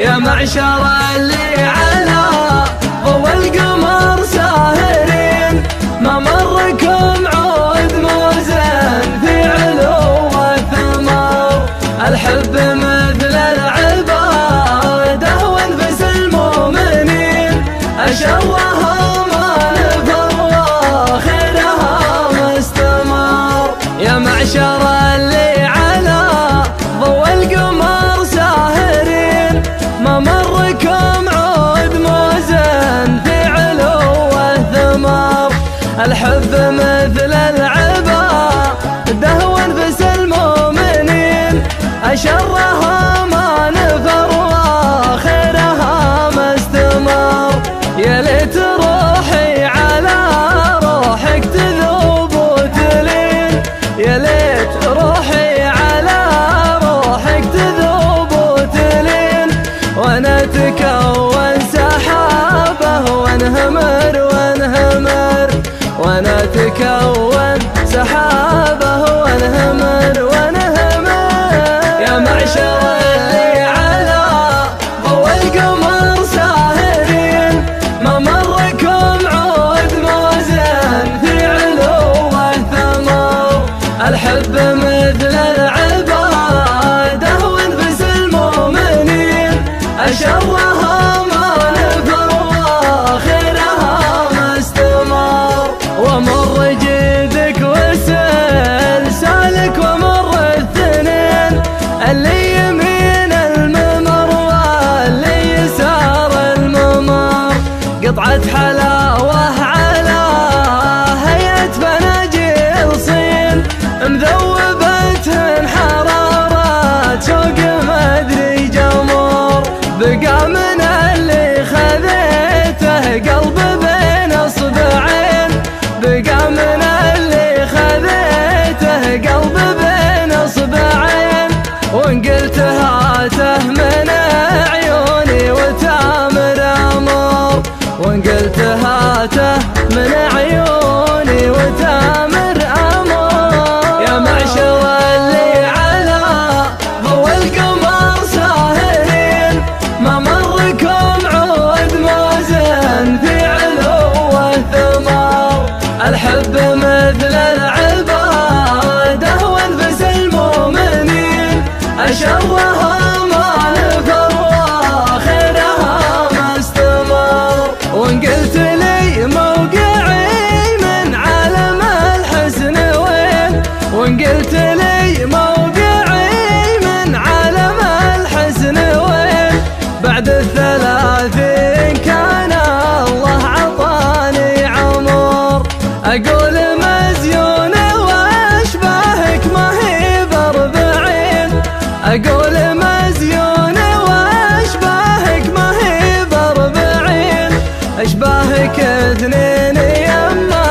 يا معشر اللي على ضوء القمر ساهرين، ما مركم عود موزن في علو الثمر. الحب مثل العبادة وانفس المؤمنين، أشرها ما نفر وخيرها ما استمر. يا معشر اللي على ضوء القمر ساهرين، ما مركم عود موزن في علو الثمر. الحب مثل العبادة وانفس المؤمنين، أشرها ما نفر وخيرها ما استمر. يا ليت روحي على روحك تذوب وتلين، يا ليت روحي على روحك تذوب وتلين، وانا تكون سحابه وانهمر وانهمر، وانا تكون سحابه وانهمر وانهمر. يا معشر اللي على ضوء القمر ساهرين، ما مركم عود موزن في علو الثمر. الحب مثل العبادة وانفس المؤمنين، أشرها ما نفر وخيرها ما استمر. ومر جيدك وسل سالك ومر الاثنين، اللي يمين الممر واللي يسار الممر. قطعة حلاوة على هيئة فناجيل صين، مذوبتهن حرارة شوق مدري جمر. بقى من اللي خذيته قلب بين اصبعين، بقى من اللي خذيته قلب بين اصبعين. وان قلت هاته من عيوني وتامر امر، وان قلت هاته من عيوني وتامر امر. يا معشر اللي على ضوء القمر ساهرين، ما مركم عود موزن في علو الثمر. الحب مثل العبادة وانفس المؤمنين، أشرها ما نفر وخيرها ما استمر. وان قلت لي موقعي من عالم الحسن وين، وان قلت لي موقعي من عالم الحسن وين، بعد ال30 كان الله عطاني عمر. أقول مزيون واشباهك ما هي ب40، أقول مزيون واشباهك ما هي ب40. أشباهك اثنين يما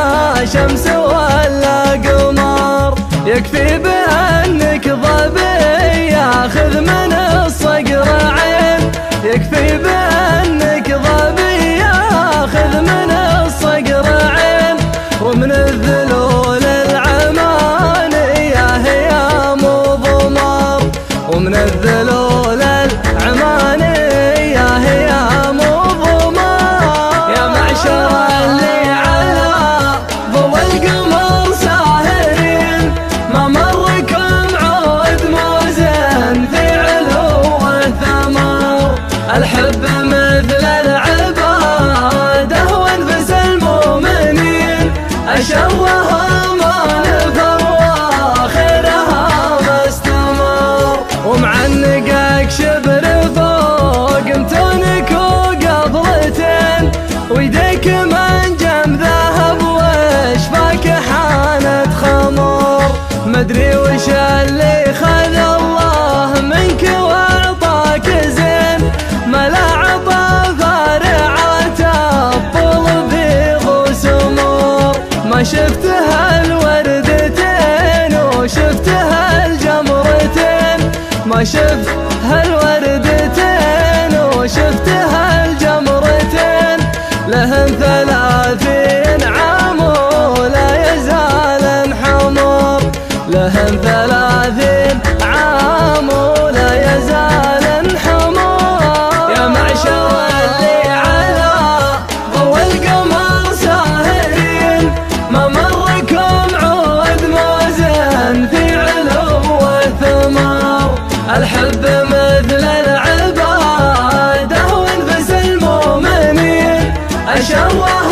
شمس ولا قمر، يكفي بأنك ظبي ياخذ من الصقر عين، يكفي بأنك ظبي ياخذ من الصقر عين. ومن الذلول العمانية هي مو ضمر، ومن الذلول العمانية هي مو ضمر. يا معشر اللي على ضوء القمر ساهرين، ما مركم عود موزن في علو الثمر. الحب مثل العبادة وانفس المؤمنين، أشرها ما نفر وخيرها ما استمر. ومعنقك شبر فوق متونك وقبضتين، ويديك منجم ذهب واشفاك حانت خمر. مدري وش اللي خذ الله منك واعطاك زين، ما لا عطى فارعات الطول بيض وسمور. ما شفت هالوردتين وشفت هالجمرتين، ما شفت هالوردتين وشفت هالجمرتين. لهن 30 عام ولا يزال انحمر، لهن 30 عام ولا يزال انحمر. شوه